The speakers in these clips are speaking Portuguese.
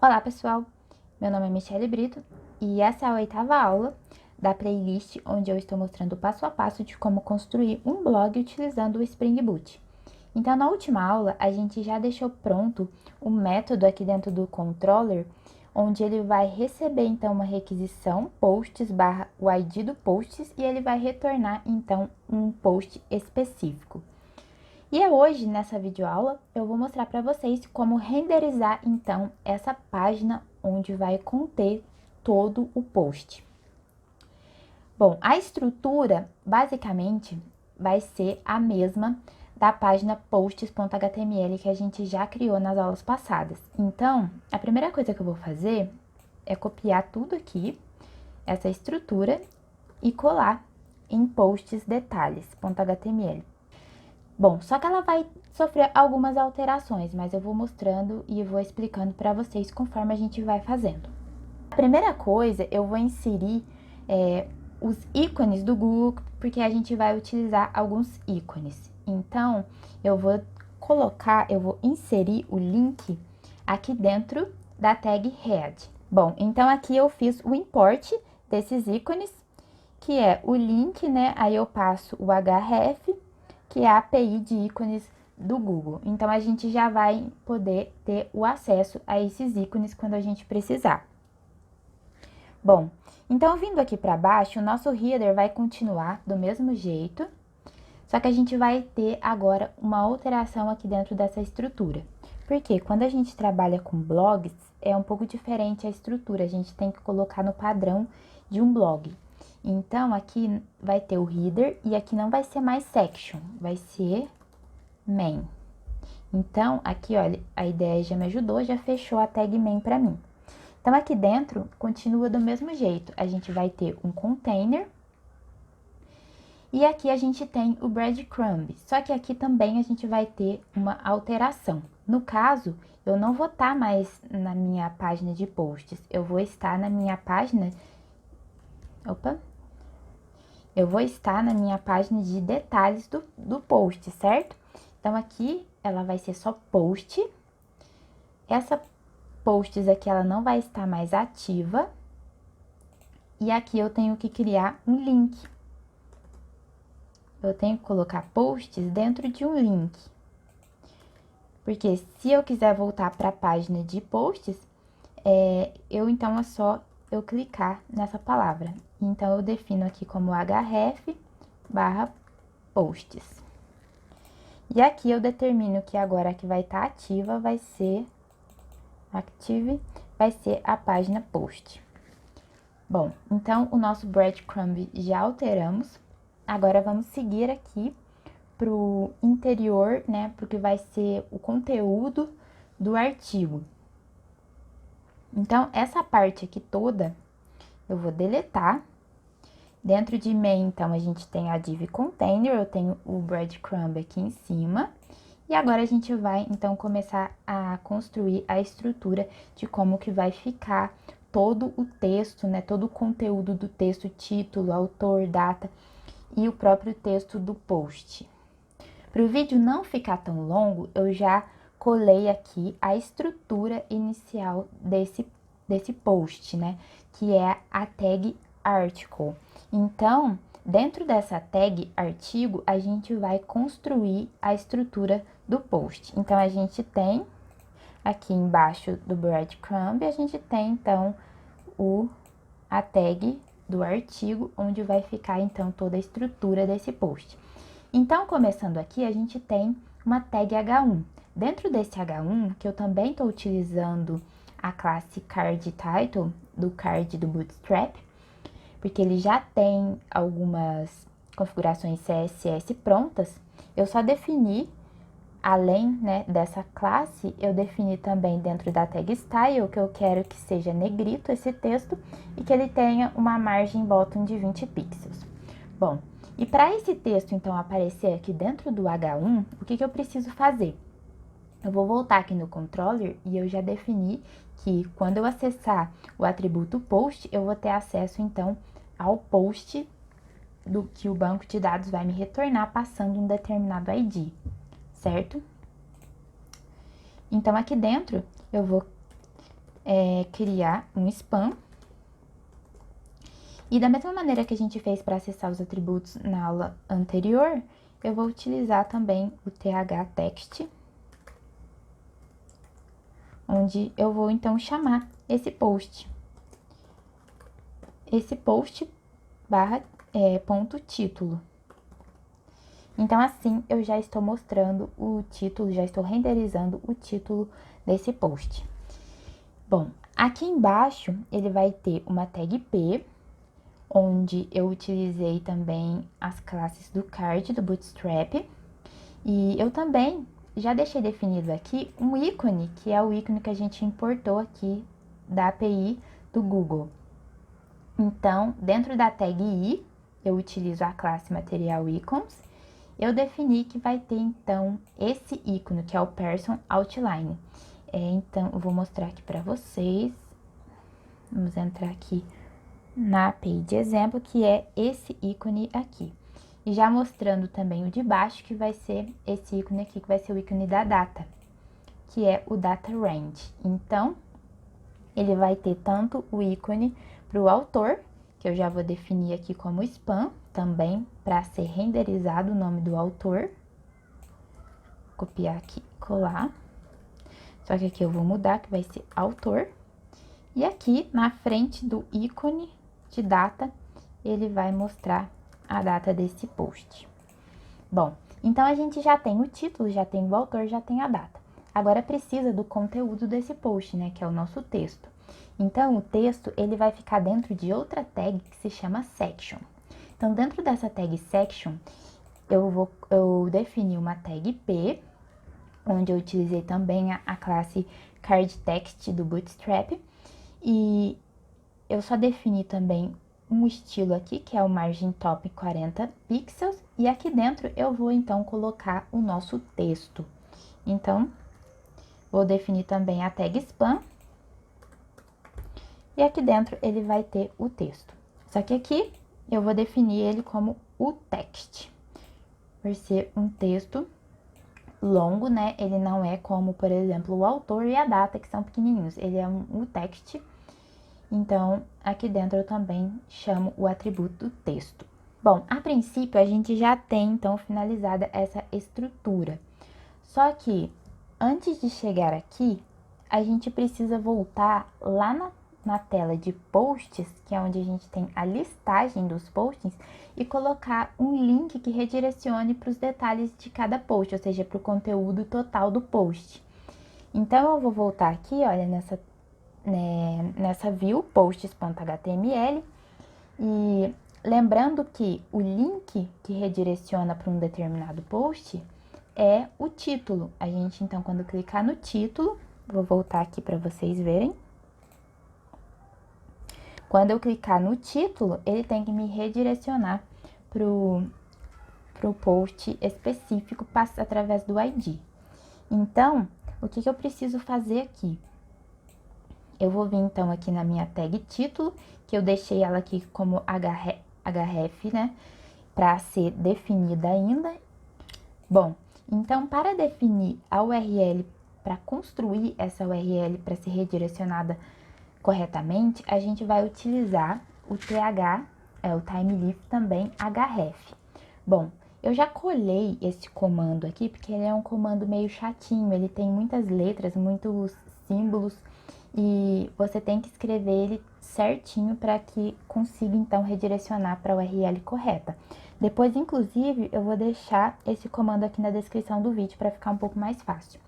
Olá, pessoal! Meu nome é Michele Brito e essa é a 8ª aula da playlist onde eu estou mostrando passo a passo de como construir um blog utilizando o Spring Boot. Então, na última aula, a gente já deixou pronto o método aqui dentro do controller, onde ele vai receber, então, uma requisição posts barra o ID do posts e ele vai retornar, então, um post específico. E hoje, nessa videoaula, eu vou mostrar para vocês como renderizar, então, essa página onde vai conter todo o post. Bom, a estrutura, basicamente, vai ser a mesma da página posts.html que a gente já criou nas aulas passadas. Então, a primeira coisa que eu vou fazer é copiar tudo aqui, essa estrutura, e colar em posts detalhes.html. Bom, só que ela vai sofrer algumas alterações, mas eu vou mostrando e vou explicando para vocês conforme a gente vai fazendo. A primeira coisa, eu vou inserir os ícones do Google, porque a gente vai utilizar alguns ícones. Então, eu vou inserir o link aqui dentro da tag head. Bom, então aqui eu fiz o import desses ícones, que é o link, né? Aí eu passo o href, que é a API de ícones do Google. Então, a gente já vai poder ter o acesso a esses ícones quando a gente precisar. Bom, então, vindo aqui para baixo, o nosso header vai continuar do mesmo jeito, só que a gente vai ter agora uma alteração aqui dentro dessa estrutura. Porque quando a gente trabalha com blogs, é um pouco diferente a estrutura, a gente tem que colocar no padrão de um blog. Então, aqui vai ter o header e aqui não vai ser mais section, vai ser main. Então, aqui, olha, a ideia já me ajudou, já fechou a tag main para mim. Então, aqui dentro, continua do mesmo jeito. A gente vai ter um container e aqui a gente tem o breadcrumb. Só que aqui também a gente vai ter uma alteração. No caso, eu não vou estar mais na minha página de posts, eu vou estar na minha página... Eu vou estar na minha página de detalhes do post, certo? Então, aqui ela vai ser só post. Essa posts aqui, ela não vai estar mais ativa. E aqui eu tenho que criar um link. Eu tenho que colocar posts dentro de um link. Porque se eu quiser voltar para a página de posts, então é só eu clicar nessa palavra. Então, eu defino aqui como href barra posts. E aqui eu determino que agora que vai estar ativa vai ser a página post. Bom, então o nosso breadcrumb já alteramos. Agora vamos seguir aqui pro interior, né, porque vai ser o conteúdo do artigo. Então, essa parte aqui toda eu vou deletar. Dentro de main, então, a gente tem a div container, eu tenho o breadcrumb aqui em cima. E agora a gente vai, então, começar a construir a estrutura de como que vai ficar todo o texto, né? Todo o conteúdo do texto, título, autor, data e o próprio texto do post. Para o vídeo não ficar tão longo, eu já colei aqui a estrutura inicial desse post, né? Que é a tag article. Então, dentro dessa tag artigo, a gente vai construir a estrutura do post. Então, a gente tem aqui embaixo do breadcrumb, a gente tem, então, a tag do artigo, onde vai ficar, então, toda a estrutura desse post. Então, começando aqui, a gente tem uma tag H1. Dentro desse H1, que eu também estou utilizando a classe card title, do card do Bootstrap, porque ele já tem algumas configurações CSS prontas, eu só defini, além, né, dessa classe, eu defini também dentro da tag style que eu quero que seja negrito esse texto e que ele tenha uma margem bottom de 20 pixels. Bom, e para esse texto, então, aparecer aqui dentro do H1, o que eu preciso fazer? Eu vou voltar aqui no controller e eu já defini que quando eu acessar o atributo post, eu vou ter acesso, então, ao post do que o banco de dados vai me retornar passando um determinado ID, certo? Então, aqui dentro, eu vou criar um spam. E da mesma maneira que a gente fez para acessar os atributos na aula anterior, eu vou utilizar também o TH Text, onde eu vou então chamar esse post. Esse post barra ponto título. Então, assim, eu já estou mostrando o título, já estou renderizando o título desse post. Bom, aqui embaixo ele vai ter uma tag P, onde eu utilizei também as classes do card do Bootstrap. E eu também já deixei definido aqui um ícone, que é o ícone que a gente importou aqui da API do Google. Então, dentro da tag i, eu utilizo a classe Material Icons. Eu defini que vai ter, então, esse ícone, que é o Person Outline. Então, eu vou mostrar aqui para vocês. Vamos entrar aqui na API de exemplo, que é esse ícone aqui. E já mostrando também o de baixo, que vai ser esse ícone aqui, que vai ser o ícone da data, que é o Data Range. Então, ele vai ter tanto o ícone para o autor, que eu já vou definir aqui como spam, também para ser renderizado o nome do autor. Copiar aqui e colar. Só que aqui eu vou mudar, que vai ser autor. E aqui, na frente do ícone de data, ele vai mostrar a data desse post. Bom, então a gente já tem o título, já tem o autor, já tem a data. Agora precisa do conteúdo desse post, né, que é o nosso texto. Então, o texto, ele vai ficar dentro de outra tag que se chama section. Então, dentro dessa tag section, eu defini uma tag P, onde eu utilizei também a classe card text do Bootstrap. E eu só defini também um estilo aqui, que é o margin top 40 pixels, e aqui dentro eu vou então colocar o nosso texto. Então, vou definir também a tag spam, e aqui dentro ele vai ter o texto. Só que aqui eu vou definir ele como o text, por ser um texto longo, né? Ele não é como, por exemplo, o autor e a data, que são pequenininhos, ele é um text. Então, aqui dentro eu também chamo o atributo do texto. Bom, a princípio a gente já tem, então, finalizada essa estrutura. Só que, antes de chegar aqui, a gente precisa voltar lá na tela de posts, que é onde a gente tem a listagem dos posts, e colocar um link que redirecione para os detalhes de cada post, ou seja, para o conteúdo total do post. Então, eu vou voltar aqui, olha, nessa view, posts.html, e lembrando que o link que redireciona para um determinado post é o título. A gente, então, quando clicar no título, vou voltar aqui para vocês verem. Quando eu clicar no título, ele tem que me redirecionar pro post específico através do ID. Então, o que eu preciso fazer aqui? Eu vou vir, então, aqui na minha tag título, que eu deixei ela aqui como href, né, para ser definida ainda. Bom, então, para definir a URL, para construir essa URL para ser redirecionada corretamente, a gente vai utilizar o o timeleaf também href. Bom, eu já colei esse comando aqui, porque ele é um comando meio chatinho, ele tem muitas letras, muitos símbolos, e você tem que escrever ele certinho para que consiga, então, redirecionar para a URL correta. Depois, inclusive, eu vou deixar esse comando aqui na descrição do vídeo para ficar um pouco mais fácil.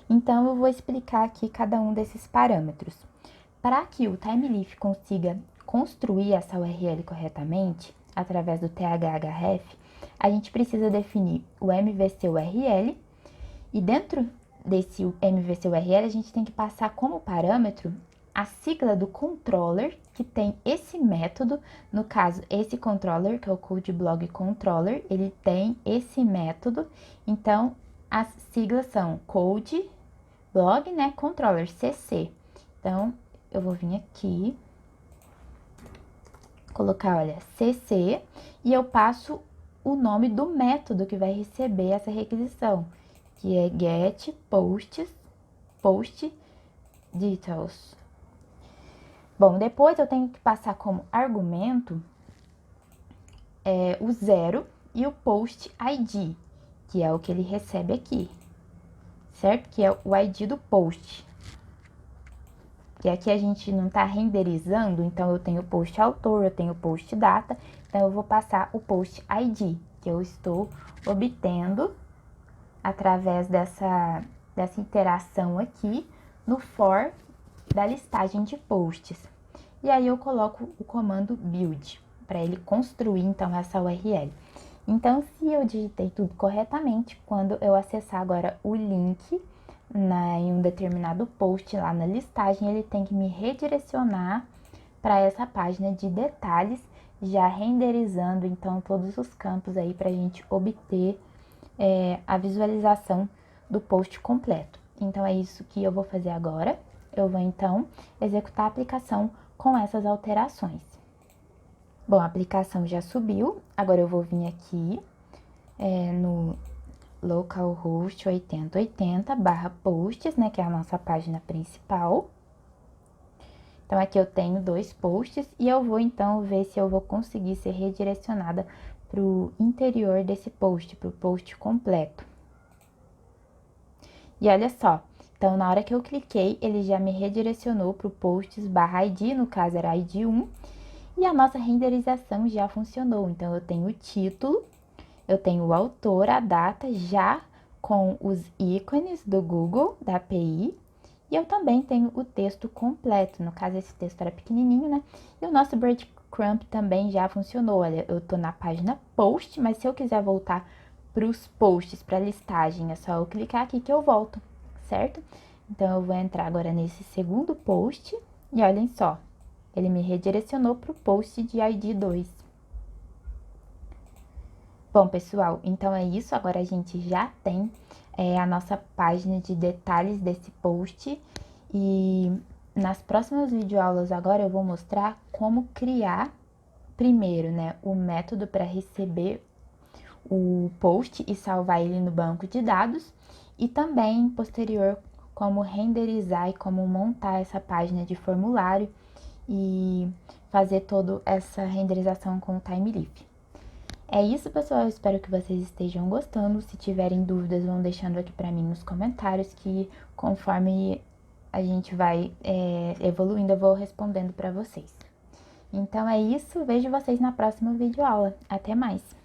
Então, eu vou explicar aqui cada um desses parâmetros. Para que o timeleaf consiga construir essa URL corretamente, através do thref, a gente precisa definir o MVC URL, e dentro desse MVC URL, a gente tem que passar como parâmetro a sigla do controller, que tem esse método. No caso, esse controller, que é o Code Blog Controller, ele tem esse método. Então, as siglas são Code Blog, né, Controller, CC. Então, eu vou vir aqui, colocar, olha, CC, e eu passo o nome do método que vai receber essa requisição, que é get post details. Bom, depois eu tenho que passar como argumento o 0 e o post ID, que é o que ele recebe aqui, certo? Que é o ID do post. E aqui a gente não tá renderizando, então eu tenho o post autor, eu tenho o post data, então eu vou passar o post ID, que eu estou obtendo através dessa interação aqui no for da listagem de posts. E aí eu coloco o comando build, para ele construir então essa URL. Então, se eu digitei tudo corretamente, quando eu acessar agora o link em um determinado post lá na listagem, ele tem que me redirecionar para essa página de detalhes, já renderizando então todos os campos aí para a gente obter a visualização do post completo. Então, é isso que eu vou fazer agora. Eu vou então executar a aplicação com essas alterações. Bom, a aplicação já subiu, agora eu vou vir aqui no localhost 8080/posts, né, que é a nossa página principal. Então, aqui eu tenho 2 posts e eu vou então ver se eu vou conseguir ser redirecionada para o interior desse post, para o post completo. E olha só, então na hora que eu cliquei, ele já me redirecionou para o posts/id, no caso era ID 1, e a nossa renderização já funcionou. Então, eu tenho o título, eu tenho o autor, a data, já com os ícones do Google, da API, e eu também tenho o texto completo. No caso, esse texto era pequenininho, né? E o nosso breadcrumb também já funcionou. Olha, eu tô na página post, mas se eu quiser voltar para os posts, para a listagem, é só eu clicar aqui que eu volto, certo? Então, eu vou entrar agora nesse segundo post e olhem só, ele me redirecionou para o post de ID 2. Bom, pessoal, então é isso. Agora a gente já tem a nossa página de detalhes desse post. E nas próximas videoaulas agora eu vou mostrar como criar primeiro, né, o método para receber o post e salvar ele no banco de dados. E também, posterior, como renderizar e como montar essa página de formulário e fazer toda essa renderização com o Timeleaf. É isso, pessoal. Eu espero que vocês estejam gostando. Se tiverem dúvidas, vão deixando aqui para mim nos comentários, que conforme a gente vai evoluindo, eu vou respondendo para vocês. Então é isso. Vejo vocês na próxima videoaula. Até mais!